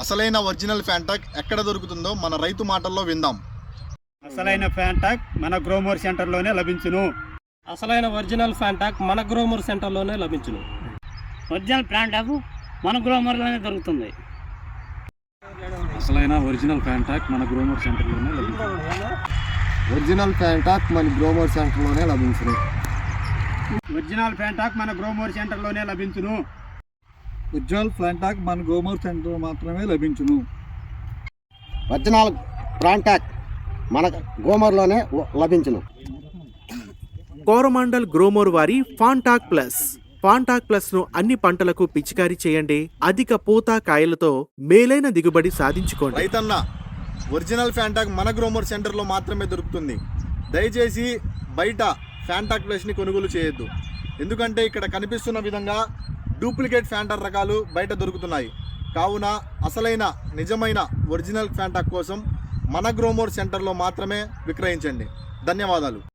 అసలైన ఒరిజినల్ ఫ్యాంటాక్ ఎక్కడ దొరుకుతుందో మన రైతు మాటల్లో విందాం. అసలైన ఫ్యాంటాక్ మన గ్రోమోర్ సెంటర్లోనే లభించును. అసలైన ఒరిజినల్ ఫ్యాంటాక్ మన గ్రోమోర్ సెంటర్లోనే లభించును. ఒరిజినల్ ఫ్యాంటాక్ మన గ్రోమోర్లోనే దొరుకుతుంది. అసలైన ఒరిజినల్ ఫ్యాంటాక్ మన గ్రోమోర్ సెంటర్లోనే లభించును. ఒరిజినల్ ఫ్యాంటాక్ మన గ్రోమోర్ సెంటర్లోనే లభించును. ఒరిజినల్ ఫ్యాంటాక్ మన గ్రోమోర్ సెంటర్లోనే లభించును. ఒరిజినల్ ఫ్యాంటాక్ మన గ్రోమోర్ సెంటర్ మాత్రమే లభించును. ఒరిజినల్ ఫ్యాంటాక్ మన గ్రోమోర్లోనే లభించును. కోరమాండల్ గ్రోమోర్ వారి ఫాంటాక్ ప్లస్ ను అన్ని పంటలకు పిచికారీ చేయండి. అధిక పూత కాయలతో మేలైన దిగుబడి సాధించుకోండి. రైతన్న, ఒరిజినల్ ఫ్యాంటాక్ మన గ్రోమోర్ సెంటర్లో మాత్రమే దొరుకుతుంది. దయచేసి బయట ఫ్యాంటాక్ ప్లస్ని కొనుగోలు చేయొద్దు. ఎందుకంటే ఇక్కడ కనిపిస్తున్న విధంగా డూప్లికేట్ ఫ్యాంటాక్ రకాలు బయట దొరుకుతున్నాయి. కావున అసలైన నిజమైన ఒరిజినల్ ఫ్యాంటాక్ కోసం మన గ్రోమోర్ సెంటర్లో మాత్రమే విక్రయించండి. ధన్యవాదాలు.